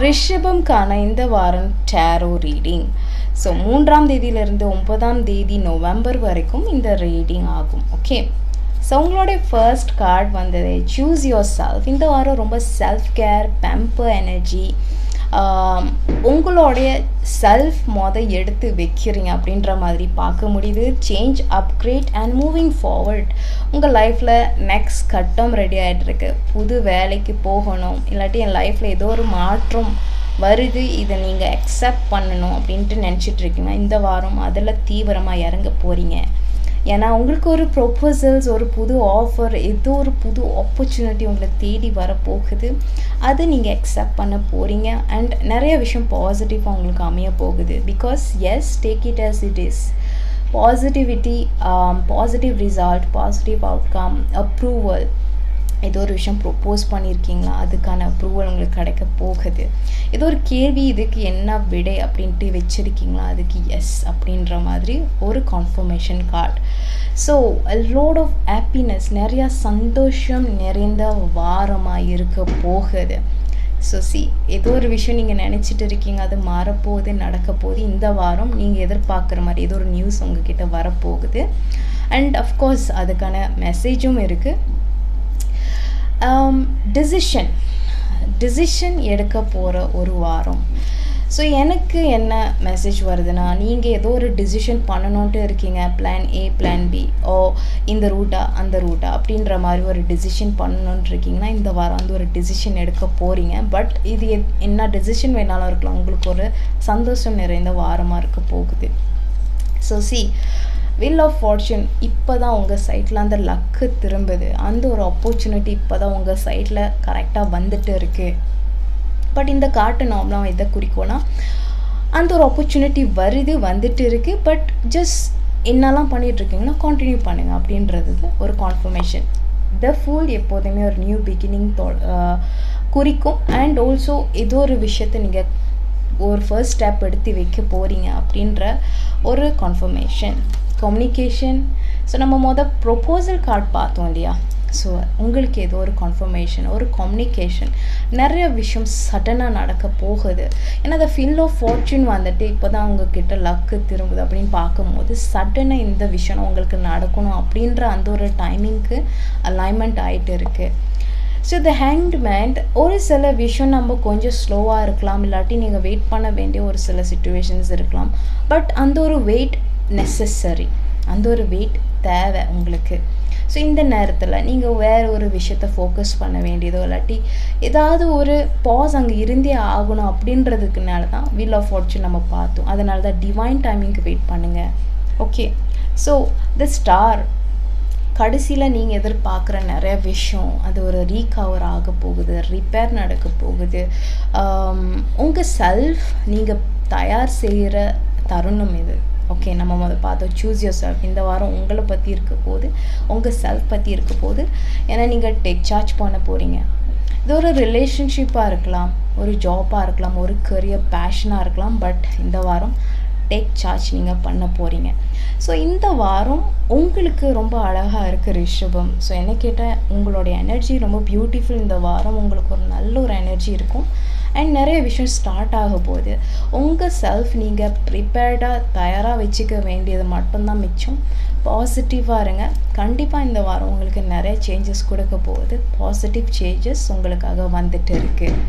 ரிஷபம்கான இந்த வாரம் tarot reading. So 3ஆம் தேதியிலிருந்து 9ஆம் தேதி நவம்பர் வரைக்கும் இந்த ரீடிங் ஆகும். ஓகே, ஸோ உங்களுடைய ஃபர்ஸ்ட் கார்டு வந்தது சூஸ் யுவர் செல்ஃப். இந்த வாரம் ரொம்ப செல்ஃப் கேர், பேம்பர் எனர்ஜி, உங்களுடைய செல்ஃப் எடுத்து வைக்கிறீங்க அப்படின்ற மாதிரி பார்க்க முடியுது. Change, upgrade and moving forward. உங்கள் லைஃப்பில் நெக்ஸ்ட் கட்டம் ரெடி ஆகிட்டுருக்கு. புது வேலைக்கு போகணும், இல்லாட்டி என் லைஃப்பில் ஏதோ ஒரு மாற்றம் வருது, இதை நீங்கள் அக்செப்ட் பண்ணணும் அப்படின்ட்டு நினச்சிட்ருக்கீங்க. இந்த வாரம் அதில் தீவிரமாக இறங்க போகிறீங்க. ஏன்னா உங்களுக்கு ஒரு ப்ரொபோசல்ஸ், ஒரு புது ஆஃபர், ஏதோ ஒரு புது ஆப்பர்ச்சுனிட்டி உங்களை தேடி வரப்போகுது. அதை நீங்கள் அக்செப்ட் பண்ண போகிறீங்க. அண்ட் நிறைய விஷயம் பாசிட்டிவாக உங்களுக்கு அமைய போகுது. Because yes, take it as it is. Positivity, positive result, positive outcome, approval. ஏதோ ஒரு விஷயம் ப்ரொப்போஸ் பண்ணியிருக்கீங்களா, அதுக்கான அப்ரூவல் உங்களுக்கு கிடைக்க போகுது. ஏதோ ஒரு கேள்வி, இதுக்கு என்ன விடை அப்படின்ட்டு வச்சுருக்கீங்களா, அதுக்கு எஸ் அப்படின்ற மாதிரி ஒரு confirmation card. So lot of happiness, நிறையா சந்தோஷம் நிறைந்த வாரமாக இருக்க போகுது. ஸோ ஏதோ ஒரு விஷயம் நீங்கள் நினச்சிட்டு இருக்கீங்க, அது மாறப்போகுது, நடக்க போகுது. இந்த வாரம் நீங்கள் எதிர்பார்க்குற மாதிரி ஏதோ ஒரு நியூஸ் உங்ககிட்ட வரப்போகுது. அண்ட் அஃப்கோர்ஸ் அதுக்கான மெசேஜும் இருக்குது. டிசிஷன் எடுக்க போகிற ஒரு வாரம். ஸோ எனக்கு என்ன மெசேஜ் வருதுன்னா, நீங்கள் ஏதோ ஒரு டிசிஷன் பண்ணணுன்ட்டு இருக்கீங்க. பிளான் ஏ, பிளான் பி, ஓ இந்த ரூட்டா அந்த ரூட்டா அப்படின்ற மாதிரி ஒரு டிசிஷன் பண்ணணுன்ட்டு இருக்கீங்கன்னா இந்த வாரம் வந்து ஒரு டிசிஷன் எடுக்க போகிறீங்க. பட் இது என்ன டிசிஷன் வேணாலும் இருக்கலாம், உங்களுக்கு ஒரு சந்தோஷம் நிறைந்த வாரமாக இருக்க போகுது. ஸோ வில் ஆஃப் ஃபார்ச்சூன் இப்போ தான் உங்கள் சைட்டில் அந்த லக்கு திரும்புது. அந்த ஒரு ஆப்பர்ச்சுனிட்டி இப்போ தான் உங்கள் சைட்டில் கரெக்டாக வந்துட்டு இருக்குது. பட் இந்த காட்டு நார்மலாக எதை குறிக்கோன்னா, அந்த ஒரு ஆப்பர்ச்சுனிட்டி வந்துட்டு இருக்குது. பட் ஜஸ்ட் என்னெல்லாம் பண்ணிகிட்ருக்கீங்கன்னா கண்டினியூ பண்ணுங்கள் அப்படின்றது ஒரு கான்ஃபர்மேஷன். த ஃபூல் எப்போதுமே ஒரு நியூ பிகினிங் குறிக்கும். அண்ட் ஆல்சோ ஏதோ ஒரு விஷயத்தை நீங்கள் ஒரு ஃபர்ஸ்ட் ஸ்டெப் எடுத்து வைக்க போகிறீங்க அப்படின்ற ஒரு கன்ஃபர்மேஷன். கம்யூனிகேஷன். ஸோ நம்ம ப்ரொப்போசல் கார்டு பார்த்தோம் இல்லையா. ஸோ உங்களுக்கு ஏதோ ஒரு கன்ஃபர்மேஷன், ஒரு கம்யூனிகேஷன், நிறைய விஷயம் சடனாக நடக்க போகுது. ஏன்னா அந்த ஃபீல் ஆஃப் ஃபார்ச்சூன் வந்துட்டு இப்போ தான் உங்ககிட்ட லக்கு திரும்புது அப்படின்னு பார்க்கும்போது சடனாக இந்த விஷயம் உங்களுக்கு நடக்கணும் அப்படின்ற அந்த ஒரு டைமிங்க்கு அலைன்மெண்ட் ஆகிட்டு இருக்குது. ஸோ த ஹேங்க்ட் மேன், ஒரு சில விஷயம் நம்ம கொஞ்சம் ஸ்லோவாக இருக்கலாம், இல்லாட்டி நீங்கள் வெயிட் பண்ண வேண்டிய ஒரு சில சிச்சுவேஷன்ஸ் இருக்கலாம். பட் அந்த ஒரு வெயிட் நெசசரி, அந்த ஒரு வெயிட் தேவை உங்களுக்கு. ஸோ இந்த நேரத்தில் நீங்கள் வேறு ஒரு விஷயத்தை ஃபோக்கஸ் பண்ண வேண்டியதோ, இல்லாட்டி ஏதாவது ஒரு பாஸ் அங்கே இருந்தே ஆகணும் அப்படின்றதுக்குனால தான் வீல் ஆஃப் ஃபார்ச்சூன் நம்ம பார்த்தோம். அதனால தான் டிவைன் டைமிங்க்கு வெயிட் பண்ணுங்கள். ஓகே, ஸோ த ஸ்டார், கடைசியில் நீங்கள் எதிர்பார்க்குற நிறைய விஷயம் அது ஒரு ரீகவர் ஆக போகுது, ரிப்பேர் நடக்க போகுது. உங்கள் செல்ஃப் நீங்கள் தயார் செய்கிற தருணம் இது. ஓகே, நம்ம பார்த்தோம் சூஸ் யுவர் செல்ஃப். இந்த வாரம் உங்களை பற்றி இருக்க போது, உங்கள் செல்ஃப் பற்றி இருக்க போது. ஏன்னா நீங்கள் டேக் சார்ஜ் பண்ண போகிறீங்க. இது ஒரு ரிலேஷன்ஷிப்பாக இருக்கலாம், ஒரு ஜாப்பாக இருக்கலாம், ஒரு கரியர் பேஷனாக இருக்கலாம். பட் இந்த வாரம் டேக் சார்ஜ் நீங்கள் பண்ண போகிறீங்க. ஸோ இந்த வாரம் உங்களுக்கு ரொம்ப அழகாக இருக்குது ரிஷபம். ஸோ என்ன கேட்டால் உங்களுடைய எனர்ஜி ரொம்ப பியூட்டிஃபுல். இந்த வாரம் உங்களுக்கு ஒரு நல்ல ஒரு எனர்ஜி இருக்கும். அண்ட் நிறைய விஷயம் ஸ்டார்ட் ஆக போகுது. உங்கள் செல்ஃப் நீங்கள் ப்ரிப்பேர்டாக தயாராக வச்சுக்க வேண்டியது மட்டும்தான் மிச்சம். பாசிட்டிவாக இருங்க. கண்டிப்பாக இந்த வாரம் உங்களுக்கு நிறைய சேஞ்சஸ் கொடுக்க போகுது. பாசிட்டிவ் சேஞ்சஸ் உங்களுக்காக வந்துட்டு இருக்குது.